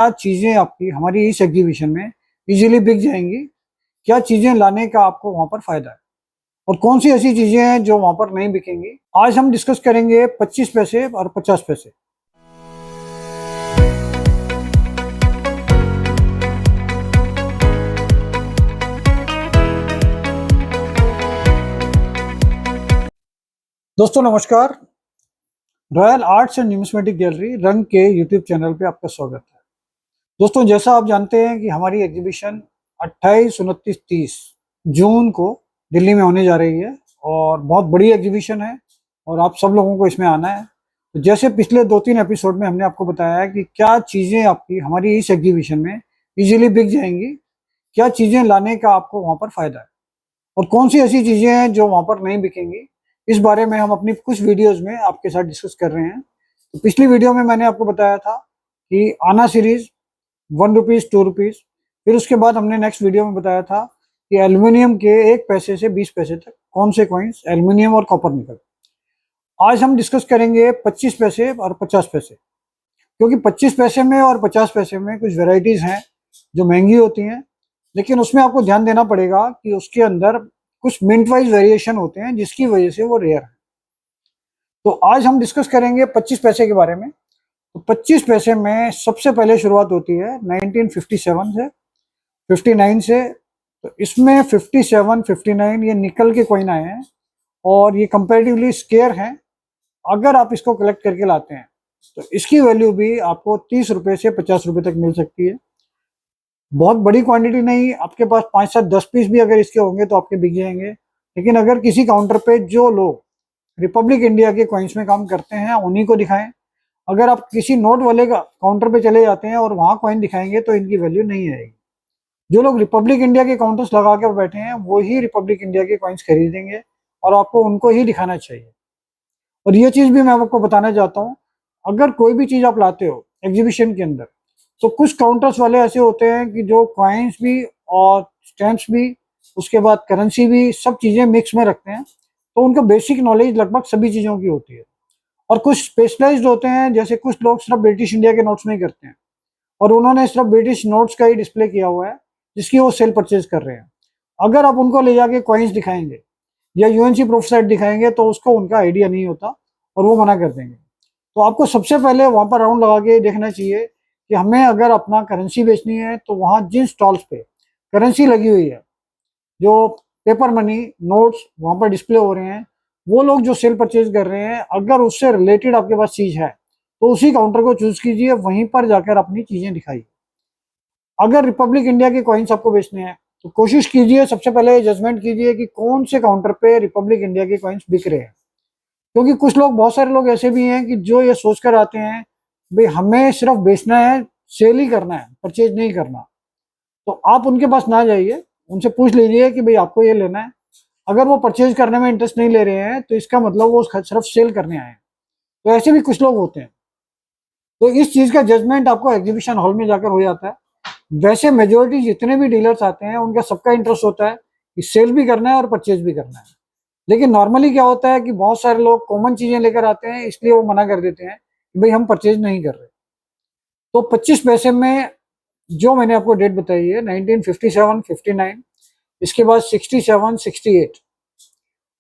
क्या चीजें आपकी हमारी इस एग्जीबिशन में इजीली बिक जाएंगी, क्या चीजें लाने का आपको वहां पर फायदा है और कौन सी ऐसी चीजें हैं जो वहां पर नहीं बिकेंगी। आज हम डिस्कस करेंगे 25 पैसे और 50 पैसे। दोस्तों नमस्कार, royal arts and numismatic gallery रंग के यूट्यूब चैनल पे आपका स्वागत है। दोस्तों जैसा आप जानते हैं कि हमारी एग्जीबिशन 28, 29, 30 जून को दिल्ली में होने जा रही है और बहुत बड़ी एग्जीबिशन है और आप सब लोगों को इसमें आना है। तो जैसे पिछले 2-3 एपिसोड में हमने आपको बताया कि क्या चीज़ें आपकी हमारी इस एग्जीबिशन में इजीली बिक जाएंगी, क्या चीज़ें लाने का आपको वहाँ पर फ़ायदा है और कौन सी ऐसी चीज़ें हैं जो वहाँ पर नहीं बिकेंगी, इस बारे में हम अपनी कुछ वीडियोज़ में आपके साथ डिस्कस कर रहे हैं। तो पिछली वीडियो में मैंने आपको बताया था कि आना सीरीज़ 1 रुपीज़, 2 रुपीज़, फिर उसके बाद हमने नेक्स्ट वीडियो में बताया था कि एल्युमिनियम के 1 पैसे से 20 पैसे तक कौन से कॉइन्स, एल्युमिनियम और कॉपर निकल। आज हम डिस्कस करेंगे 25 पैसे और 50 पैसे, क्योंकि 25 पैसे में और 50 पैसे में कुछ वेराइटीज़ हैं जो महंगी होती हैं, लेकिन उसमें आपको ध्यान देना पड़ेगा कि उसके अंदर कुछ मिनट वाइज वेरिएशन होते हैं जिसकी वजह से वो रेयर है। तो आज हम डिस्कस करेंगे 25 पैसे के बारे में। तो 25 पैसे में सबसे पहले शुरुआत होती है 1957 से, 59 से। तो इसमें 57, 59 ये निकल के कॉइन आए हैं और ये कंपैरेटिवली स्केयर हैं। अगर आप इसको कलेक्ट करके लाते हैं तो इसकी वैल्यू भी आपको 30 रुपये से 50 रुपये तक मिल सकती है। बहुत बड़ी क्वांटिटी नहीं, आपके पास 5, 7, 10 पीस भी अगर इसके होंगे तो आपके बिक जाएंगे। लेकिन अगर किसी काउंटर पे जो लोग रिपब्लिक इंडिया के कॉइन्स में काम करते हैं उन्हीं को दिखाएं। अगर आप किसी नोट वाले का काउंटर पे चले जाते हैं और वहाँ कॉइन दिखाएंगे तो इनकी वैल्यू नहीं आएगी। जो लोग रिपब्लिक इंडिया के काउंटर्स लगा कर बैठे हैं वो ही रिपब्लिक इंडिया के कॉइन्स खरीदेंगे और आपको उनको ही दिखाना चाहिए। और ये चीज़ भी मैं आपको बताना चाहता हूँ, अगर कोई भी चीज़ आप लाते हो एग्जीबिशन के अंदर तो कुछ काउंटर्स वाले ऐसे होते हैं कि जो कॉइन्स भी और स्टैम्प्स भी, उसके बाद करेंसी भी, सब चीज़ें मिक्स में रखते हैं। तो उनका बेसिक नॉलेज लगभग सभी चीज़ों की होती है। और कुछ स्पेशलाइज्ड होते हैं, जैसे कुछ लोग सिर्फ ब्रिटिश इंडिया के नोट्स में ही करते हैं और उन्होंने सिर्फ ब्रिटिश नोट्स का ही डिस्प्ले किया हुआ है जिसकी वो सेल परचेज कर रहे हैं। अगर आप उनको ले जाके कॉइन्स दिखाएंगे या यूएनसी प्रोफेसर दिखाएंगे तो उसको उनका आइडिया नहीं होता और वो मना कर देंगे। तो आपको सबसे पहले वहाँ पर राउंड लगा के देखना चाहिए कि हमें अगर अपना करेंसी बेचनी है तो वहाँ जिन स्टॉल्स पे करेंसी लगी हुई है, जो पेपर मनी नोट्स वहाँ पर डिस्प्ले हो रहे हैं, वो लोग जो सेल परचेज कर रहे हैं, अगर उससे रिलेटेड आपके पास चीज़ है तो उसी काउंटर को चूज कीजिए, वहीं पर जाकर अपनी चीज़ें दिखाइए। अगर रिपब्लिक इंडिया के कॉइन्स आपको बेचने हैं तो कोशिश कीजिए, सबसे पहले जजमेंट कीजिए कि कौन से काउंटर पे रिपब्लिक इंडिया के कॉइन्स बिक रहे हैं। क्योंकि कुछ लोग, बहुत सारे लोग ऐसे भी हैं कि जो ये सोच कर आते हैं भाई हमें सिर्फ बेचना है, सेल ही करना है, परचेज नहीं करना। तो आप उनके पास ना जाइए, उनसे पूछ लीजिए कि भाई आपको ये लेना है। अगर वो परचेज करने में इंटरेस्ट नहीं ले रहे हैं तो इसका मतलब वो सिर्फ सेल करने आए हैं। तो ऐसे भी कुछ लोग होते हैं। तो इस चीज़ का जजमेंट आपको एग्जीबिशन हॉल में जाकर हो जाता है। वैसे मेजोरिटी जितने भी डीलर्स आते हैं उनका सबका इंटरेस्ट होता है कि सेल भी करना है और परचेज भी करना है। लेकिन नॉर्मली क्या होता है कि बहुत सारे लोग कॉमन चीज़ें लेकर आते हैं, इसलिए वो मना कर देते हैं कि भाई हम परचेज नहीं कर रहे। तो 25 पैसे में जो मैंने आपको डेट बताई है 1957, 59, इसके बाद 67, 68,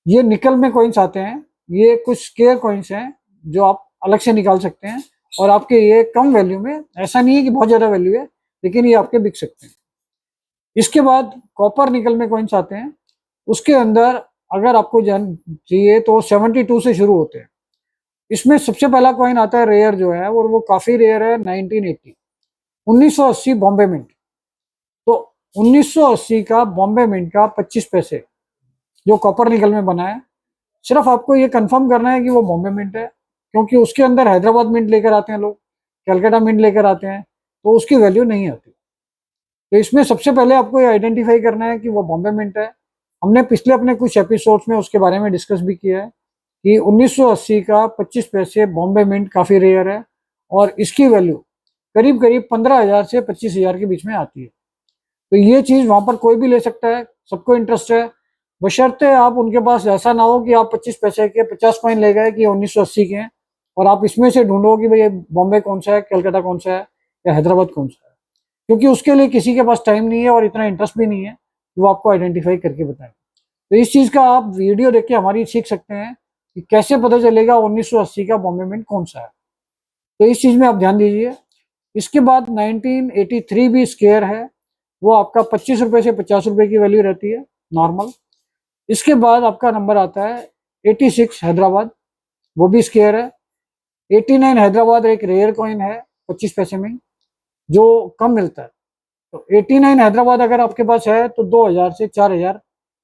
ये निकल में कॉइन्स आते हैं। ये कुछ स्केयर कॉइन्स हैं जो आप अलग से निकाल सकते हैं और आपके ये कम वैल्यू में, ऐसा नहीं है कि बहुत ज़्यादा वैल्यू है, लेकिन ये आपके बिक सकते हैं। इसके बाद कॉपर निकल में कॉइन्स आते हैं। उसके अंदर अगर आपको जान चाहिए तो 72 से शुरू होते हैं। इसमें सबसे पहला कॉइन आता है रेयर जो है, और वो काफ़ी रेयर है, 1980, 1980 बॉम्बे मिंट। तो 1980 का बॉम्बे मिंट का 25 पैसे जो कॉपर निकल में बना है, सिर्फ आपको ये कंफर्म करना है कि वो बॉम्बे मिंट है, क्योंकि उसके अंदर हैदराबाद मिंट लेकर आते हैं लोग, कलकत्ता मिंट लेकर आते हैं, तो उसकी वैल्यू नहीं आती। तो इसमें सबसे पहले आपको ये आइडेंटिफाई करना है कि वो बॉम्बे मिंट है। हमने पिछले अपने कुछ एपिसोड्स में उसके बारे में डिस्कस भी किया है कि 1980 का 25 पैसे बॉम्बे मिंट काफ़ी रेयर है और इसकी वैल्यू करीब करीब 15,000 से 25,000 के बीच में आती है। तो ये चीज़ वहाँ पर कोई भी ले सकता है, सबको इंटरेस्ट है, बशर्ते आप उनके पास ऐसा ना हो कि आप 25 पैसे के 50 कॉइन ले गए कि 1980 के हैं और आप इसमें से ढूंढो कि भाई ये बॉम्बे कौन सा है, कलकत्ता कौन सा है, या हैदराबाद कौन सा है, क्योंकि उसके लिए किसी के पास टाइम नहीं है और इतना इंटरेस्ट भी नहीं है कि वो आपको आइडेंटिफाई करके बताए। तो इस चीज़ का आप वीडियो देख के हमारी सीख सकते हैं कि कैसे पता चलेगा 1980 का बॉम्बे मिंट कौन सा है। तो इस चीज़ में आप ध्यान दीजिए। इसके बाद 1983 भी स्केयर है, वो आपका 25 रुपये से 50 रुपये की वैल्यू रहती है नॉर्मल। इसके बाद आपका नंबर आता है 86 हैदराबाद, वो भी स्केयर है। 89 हैदराबाद एक रेयर कॉइन है 25 पैसे में, जो कम मिलता है। तो 89 हैदराबाद अगर आपके पास है तो 2000 से 4000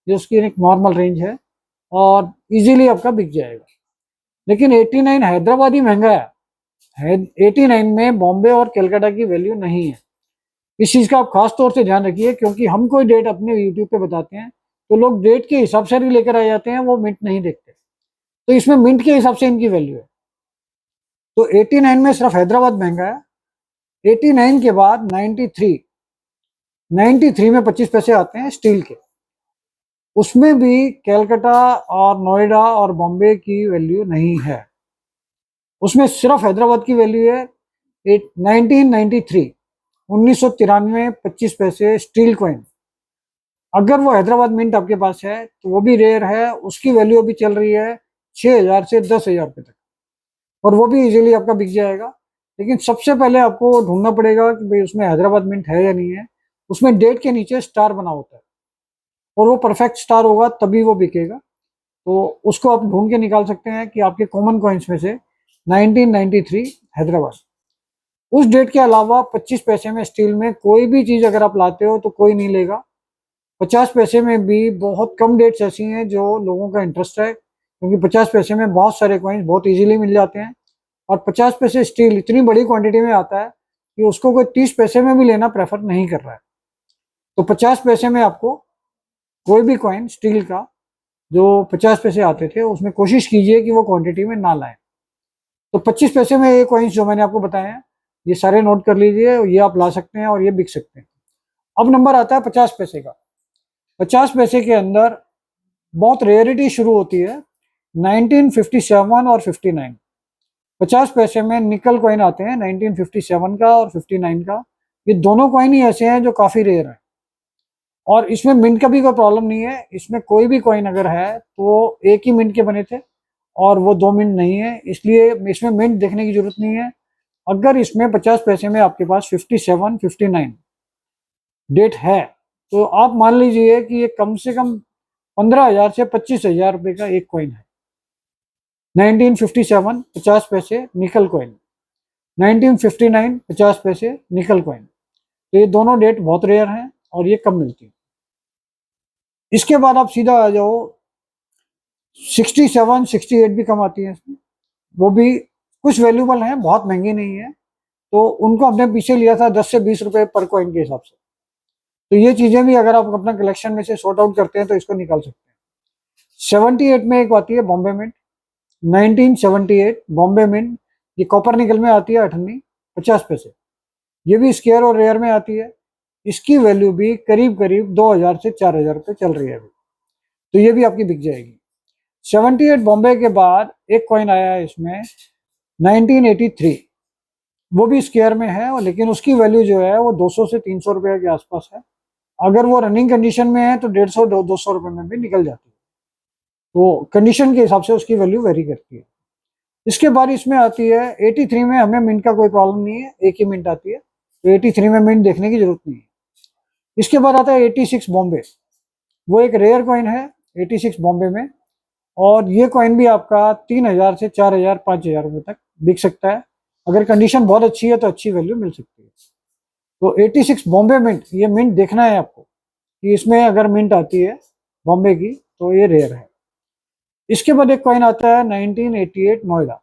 ये उसकी एक नॉर्मल रेंज है और इजीली आपका बिक जाएगा। लेकिन 89 हैदराबाद ही महंगा है, 89 में बॉम्बे और कलकत्ता की वैल्यू नहीं है। इस चीज़ का आप खास तौर से ध्यान रखिए, क्योंकि हम कोई डेट अपने यूट्यूब पे बताते हैं तो लोग डेट के हिसाब से भी लेकर आ जाते हैं, वो मिंट नहीं देखते। तो इसमें मिंट के हिसाब से इनकी वैल्यू है। तो 89 में सिर्फ हैदराबाद महंगा है। 89 के बाद 93 में 25 पैसे आते हैं स्टील के। उसमें भी कलकत्ता और नोएडा और बॉम्बे की वैल्यू नहीं है, उसमें सिर्फ हैदराबाद की वैल्यू है। 1993 25 पैसे स्टील कॉइन। अगर वो हैदराबाद मिंट आपके पास है तो वो भी रेयर है, उसकी वैल्यू अभी चल रही है 6000 से 10,000 रुपये तक, और वो भी इजीली आपका बिक जाएगा। लेकिन सबसे पहले आपको ढूंढना पड़ेगा कि भाई उसमें हैदराबाद मिंट है या नहीं है। उसमें डेट के नीचे स्टार बना होता है और वो परफेक्ट स्टार होगा तभी वो बिकेगा। तो उसको आप ढूंढ के निकाल सकते हैं कि आपके कॉमन कॉइन्स में से 1993 हैदराबाद। उस डेट के अलावा 25 पैसे में स्टील में कोई भी चीज़ अगर आप लाते हो तो कोई नहीं लेगा। 50 पैसे में भी बहुत कम डेट्स ऐसी हैं जो लोगों का इंटरेस्ट है, क्योंकि 50 पैसे में बहुत सारे कॉइन्स बहुत इजीली मिल जाते हैं। और 50 पैसे स्टील इतनी बड़ी क्वांटिटी में आता है कि उसको कोई 30 पैसे में भी लेना प्रेफर नहीं कर रहा है। तो 50 पैसे में आपको कोई भी कॉइन स्टील का जो 50 पैसे आते थे उसमें कोशिश कीजिए कि वो क्वांटिटी में ना लाएं। तो 25 पैसे में ये कॉइन्स जो मैंने आपको बताए हैं ये सारे नोट कर लीजिए, ये आप ला सकते हैं और ये बिक सकते हैं। अब नंबर आता है 50 पैसे का। 50 पैसे के अंदर बहुत रेयरिटी शुरू होती है 1957 और 59। 50 पैसे में निकल कॉइन आते हैं 1957 का और 59 का। ये दोनों कॉइन ही ऐसे हैं जो काफ़ी रेयर हैं और इसमें मिंट का भी कोई प्रॉब्लम नहीं है। इसमें कोई भी कॉइन अगर है तो एक ही मिंट के बने थे और वो 2 मिंट नहीं है, इसलिए इसमें मिंट देखने की जरूरत नहीं है। अगर इसमें 50 पैसे में आपके पास 57 59 डेट है तो आप मान लीजिए कि ये कम से कम 15,000 से 25,000 रुपये का एक कॉइन है। 1957 50 पैसे निकल कॉइन, 1959 50 पैसे निकल कॉइन। तो ये दोनों डेट बहुत रेयर हैं और ये कम मिलती है। इसके बाद आप सीधा आ जाओ 67 68 भी कम आती है इसमें, वो भी कुछ वैल्यूबल हैं, बहुत महंगी नहीं है। तो उनको हमने पीछे लिया था 10 से 20 रुपए पर कॉइन के हिसाब से। तो ये चीज़ें भी अगर आप अपना कलेक्शन में से सॉर्ट आउट करते हैं तो इसको निकाल सकते हैं। 78 में एक आती है बॉम्बे मिंट, 1978 बॉम्बे मिंट, ये कॉपर निकल में आती है 50 पैसे। ये भी स्केयर और रेयर में आती है। इसकी वैल्यू भी करीब करीब 2000 से 4000 रुपये चल रही है अभी, तो ये भी आपकी बिक जाएगी। 78 बॉम्बे के बाद एक कॉइन आया है इसमें 1983, वो भी स्केयर में है और लेकिन उसकी वैल्यू जो है वो 200 से 300 रुपये के आसपास है। अगर वो रनिंग कंडीशन में है तो 150 200 रुपये में भी निकल जाती है। तो कंडीशन के हिसाब से उसकी वैल्यू वेरी करती है। इसके बाद इसमें आती है 83 में, हमें मिंट का कोई प्रॉब्लम नहीं है, एक ही मिंट आती है, तो 83 में मिंट देखने की जरूरत नहीं है। इसके बाद आता है 86 बॉम्बे, वो एक रेयर कॉइन है 86 बॉम्बे में, और ये कॉइन भी आपका 3000 से 4000 5000 रुपये तक बिक सकता है। अगर कंडीशन बहुत अच्छी है तो अच्छी वैल्यू मिल सकती है। तो 86 बॉम्बे मिंट, ये मिंट देखना है आपको कि इसमें अगर मिंट आती है बॉम्बे की तो ये रेयर है। इसके बाद एक कॉइन आता है 1988 नोएडा,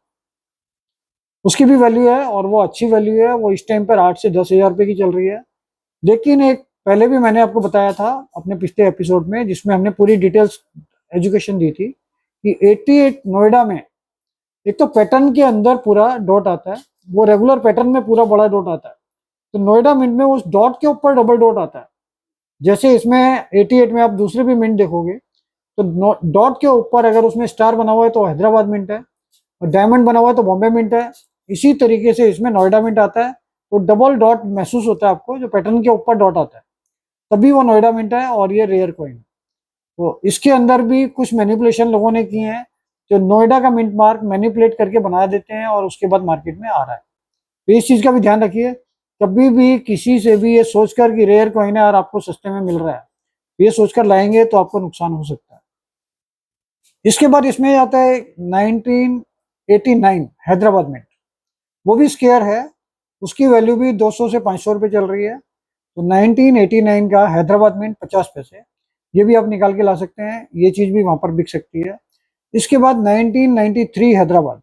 उसकी भी वैल्यू है और वो अच्छी वैल्यू है, वो इस टाइम पर 8 से 10,000 रुपये की चल रही है। लेकिन एक पहले भी मैंने आपको बताया था अपने पिछले एपिसोड में जिसमें हमने पूरी डिटेल्स एजुकेशन दी थी कि 88 नोएडा में एक तो पैटर्न के अंदर पूरा डॉट आता है, वो रेगुलर पैटर्न में पूरा बड़ा डॉट आता है। तो नोएडा मिंट में उस डॉट के ऊपर डबल डॉट आता है। जैसे इसमें 88 में आप दूसरे भी मिंट देखोगे तो डॉट के ऊपर अगर उसमें स्टार बना हुआ है तो हैदराबाद मिंट है, और डायमंड बना हुआ है तो बॉम्बे मिंट है। इसी तरीके से इसमें नोएडा मिंट आता है तो डबल डॉट महसूस होता है आपको, जो पैटर्न के ऊपर डॉट आता है, तभी वो नोएडा मिंट है और ये रेयर कॉइन। तो इसके अंदर भी कुछ मैनिपुलेशन लोगों ने किए हैं, जो नोएडा का मिंट मार्क मैनिपुलेट करके बना देते हैं और उसके बाद मार्केट में आ रहा है। तो इस चीज का भी ध्यान रखिए, कभी भी किसी से भी ये सोचकर कि रेयर कॉइन है और आपको सस्ते में मिल रहा है, ये सोचकर लाएंगे तो आपको नुकसान हो सकता है। इसके बाद इसमें आता है 1989 हैदराबाद मिंट, वो भी स्केयर है, उसकी वैल्यू भी 200 से 500 रुपये चल रही है। तो 1989 का हैदराबाद मिंट 50 पैसे, ये भी आप निकाल के ला सकते हैं, ये चीज भी वहां पर बिक सकती है। इसके बाद 1993 हैदराबाद,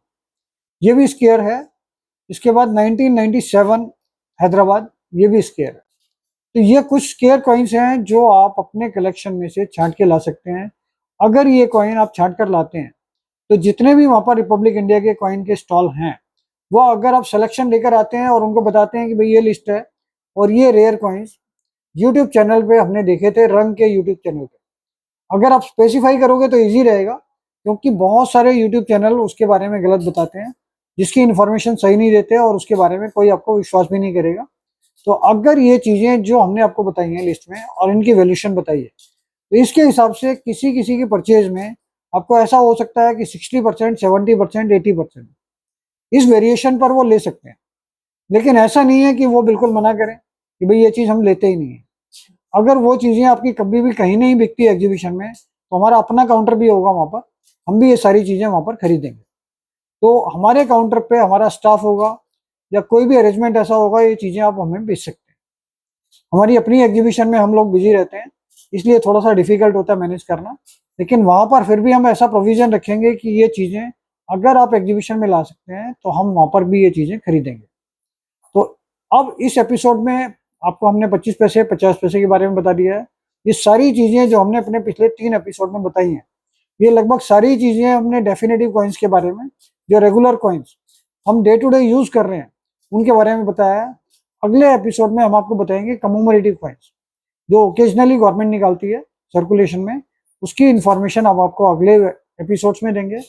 ये भी स्केयर है। इसके बाद 1997 हैदराबाद, ये भी स्केयर है। तो ये कुछ स्केयर कॉइन्स हैं जो आप अपने कलेक्शन में से छांट के ला सकते हैं। अगर ये कॉइन आप छांट कर लाते हैं तो जितने भी वहां पर रिपब्लिक इंडिया के कॉइन के स्टॉल हैं, वो अगर आप सिलेक्शन लेकर आते हैं और उनको बताते हैं कि भाई ये लिस्ट है और ये रेयर कॉइन्स यूट्यूब चैनल पे हमने देखे थे, रंग के यूट्यूब चैनल पे, अगर आप स्पेसिफाई करोगे तो ईजी रहेगा, क्योंकि बहुत सारे यूट्यूब चैनल उसके बारे में गलत बताते हैं, जिसकी इन्फॉर्मेशन सही नहीं देते और उसके बारे में कोई आपको विश्वास भी नहीं करेगा। तो अगर ये चीजें जो हमने आपको बताई हैं लिस्ट में और इनकी वैल्यूएशन बताई है, तो इसके हिसाब से किसी किसी की परचेज में आपको ऐसा हो सकता है कि 60%, 70%, 80% इस वेरिएशन पर वो ले सकते हैं। लेकिन ऐसा नहीं है कि वो बिल्कुल मना करें कि भाई ये चीज हम लेते ही नहीं है। अगर वो चीजें आपकी कभी भी कहीं नहीं बिकती एग्जीबिशन में, तो हमारा अपना काउंटर भी होगा वहां पर, हम भी ये सारी चीजें वहां पर खरीदेंगे। तो हमारे काउंटर पे हमारा स्टाफ होगा या कोई भी अरेंजमेंट ऐसा होगा, ये चीजें आप हमें बेच सकते हैं। हमारी अपनी एग्जीबिशन में हम लोग बिजी रहते हैं, इसलिए थोड़ा सा डिफिकल्ट होता है मैनेज करना, लेकिन वहां पर फिर भी हम ऐसा प्रोविजन रखेंगे कि ये चीजें अगर आप एग्जीबिशन में ला सकते हैं तो हम वहां पर भी ये चीजें खरीदेंगे। तो अब इस एपिसोड में आपको हमने 25 पैसे 50 पैसे के बारे में बता दिया है। ये सारी चीजें जो हमने अपने पिछले 3 एपिसोड में बताई हैं, ये लगभग सारी चीजें हमने डेफिनेटिव कॉइन्स के बारे में, जो रेगुलर कॉइन्स हम डे टू डे यूज कर रहे हैं, उनके बारे में बताया है। अगले एपिसोड में हम आपको बताएंगे कमोमरेटिव कॉइन्स, जो ओकेजनली गवर्नमेंट निकालती है सर्कुलेशन में, उसकी इंफॉर्मेशन अब आपको अगले एपिसोड्स में देंगे।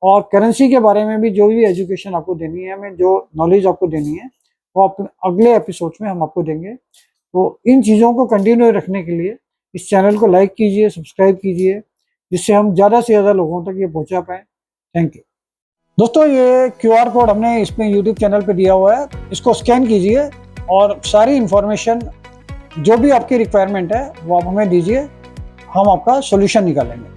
और करेंसी के बारे में भी जो भी एजुकेशन आपको देनी है, हमें जो नॉलेज आपको देनी है, वो अगले एपिसोड्स में हम आपको देंगे। तो इन चीज़ों को कंटिन्यू रखने के लिए इस चैनल को लाइक कीजिए, सब्सक्राइब कीजिए, जिससे हम ज़्यादा से ज़्यादा लोगों तक ये पहुंचा पाएँ। थैंक यू दोस्तों। ये QR कोड हमने इसमें यूट्यूब चैनल पे दिया हुआ है, इसको स्कैन कीजिए और सारी इंफॉर्मेशन जो भी आपकी रिक्वायरमेंट है वो आप हमें दीजिए, हम आपका सोल्यूशन निकालेंगे।